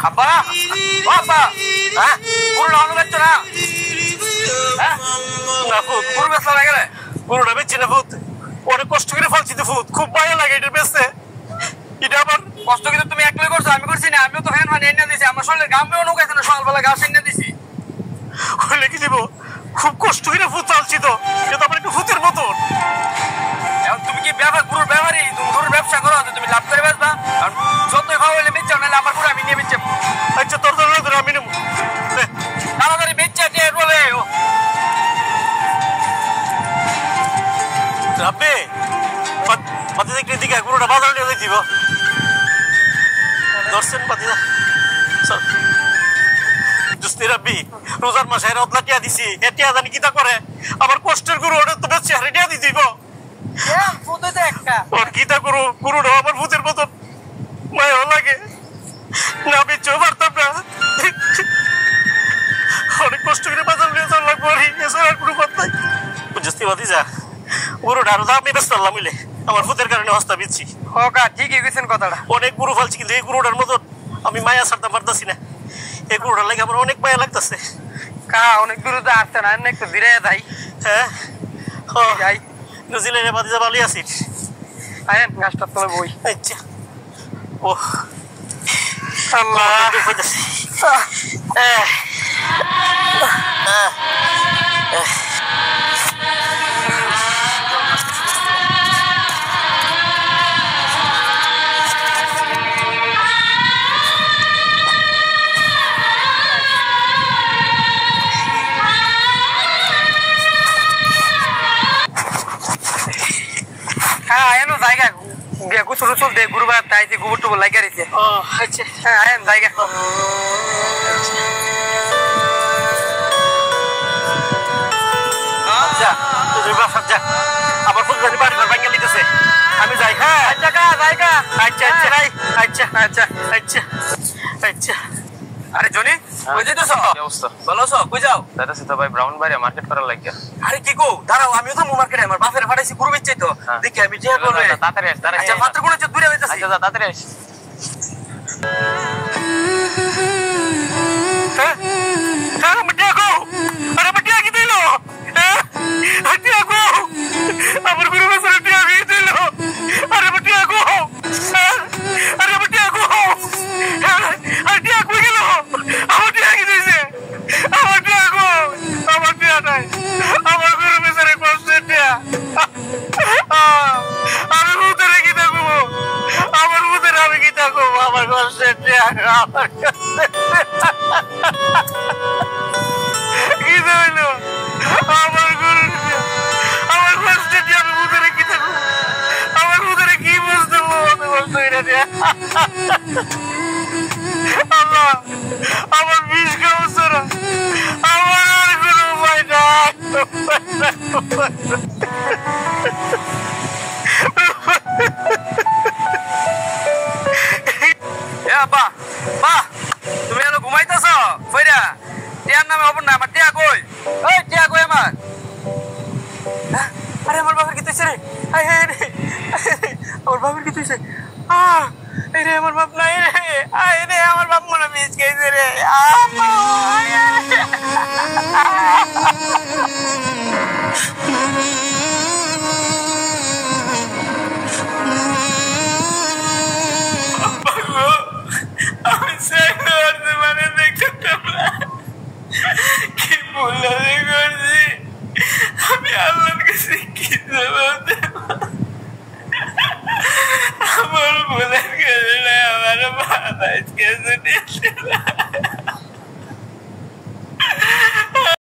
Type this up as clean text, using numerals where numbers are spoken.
আব্বা ও আব্বা হ্যাঁ পুরোটা অন্য বেচছো না হ্যাঁ না ফুট পুরো বেচা লাগে না পুরোটা বেচছি না ফুট অনেক কষ্ট করে ফলছি তো ফুট খুব ভালো লাগে এটা বেচতে এটা আবার কষ্ট কিন্তু তুমি একলাই করছো আমি করছি না আমিও তো ফ্যান মানে এনে দিছি আমার শরীরে গামেও নুকাইছে না সকালবেলা ঘাস এনে দিছি হলে কি দিব খুব কষ্ট করে ফুট চালছি তো এটা আমার একটু ফুটের মতন এখন তুমি কি গরুর ব্যবহারই তুমি গরুর ব্যবসা করো তুমি লাভ করে বেচবা যতই খাওয়া হলে বেচছো নাহলে আমার গরু আমি নিয়ে বেচছি আচ্ছা তোর ধরে আমি নেবো তাড়াতাড়ি বেচছে বলে আপনি পাতি দেখলে দিকে গরুটা বাজার নিয়ে দিব দর্শন পাতি রোজার মাসে রত্না টিয়া দিছি টিয়া জানি কিতা করে আমার কষ্টের গরু ওটা তো বেচছে হারে টিয়া দিয়ে দিব কিতা করু গরুটা আমার ভূতের মতন মায়া লাগে না বেচেও পারতাম না অনেক কষ্ট করে বাজার নিয়ে যাওয়ার লাগবো আর কোনো কথা নাই বুঝতে পারি যা গরুটা আরো দাম বেচতে পারলাম মিলে আমার ভূতের কারণে হস্তা বেচছি হকা ঠিকই গেছেন কথাটা অনেক গরু ফালছি কিন্তু এই গরুটার মতন আমি মায়া ছাড়তে পারতাছি না এই গরুটার লাগে আমার অনেক মায়া লাগতেছে কা অনেক দূরে তো আসছে না একটু ধীরে যাই হ্যাঁ যাই নিউজিল্যান্ডে বাদি যা ভালোই আছিস আয়েন গাছটা তলে বই আচ্ছা ও আল্লাহ আয়েন জায়গা গুছল উছল দে গুরুবার তাইতে গোবর টুবর লাগিয়ে দিছে ও আচ্ছা হ্যাঁ আয়েন জায়গা যা তুই বাসা যা আবার ফুলবাড়ি বাড়ি ঘর ভাঙিয়ে দিতেছে আমি যাই হ্যাঁ আচ্ছা কা জায়গা আচ্ছা আচ্ছা রাই আচ্ছা আচ্ছা আচ্ছা আচ্ছা আরে জনি কই যাইতেছ কি অবস্থা ভালো আছো কই যাও দাদাসি তো ভাই ব্রাউন বাড়ি মার্কেট করার লাগিয়া আরে কি কো দাঁড়াও আমিও তো মার্কেটে আমার বাপের ফাটাইছি গরু বেচছাই তো দেখি আমি টিয়া করব তাড়াতাড়ি আস আচ্ছা মাত্র কোন যে দূরে যাইতাছি আচ্ছা তাড়াতাড়ি আস হ্যাঁ হ্যাঁ মটিয়া গো আরে মটিয়া কি দিলো হ্যাঁ মটিয়া গো আমার গরু বেচা টিয়া কি দিলো আরে মটিয়া গো আরে মটিয়া গো আরে টিয়া কই গেল আমার টিয়া কি দিছে আমার টিয়া গো আমার টিয়া নাই আমার গরু বেচারে কষ্টের টিয়া আমি ভূতেরে কি দেখবো আমার ভূতেরে আমি কি দেখবো আমার কষ্টের টিয়া আমার কি হইল আমার গরু আমার কষ্টের টিয়া আমি ভূতেরে কি দেখবো আমার ভূতেরে কি বুঝতে বলতো এটা টিয়া আল্লাহ আমার বিষ খাওয়াচ্ছে না আমার আর কোনো উপায় নাই বা তুমি এলো ঘুমাইতেছ ফইরা টিয়ার নামে হব না আমার টিয়া কই ওই টিয়া কই আমার আরে আমার বাবার কি তুইছে রে আমার বাবার কি তুইছে রে আমার বাপ নাই রে আয় রে আমার বাপ মনে মিস গেছে রে আমি মানে দেখতাম না কি বললে করছি আমি আল্লাহর কাছে কি জবাব দেব আমার ভুলের কারণে আমার বাবা আজকে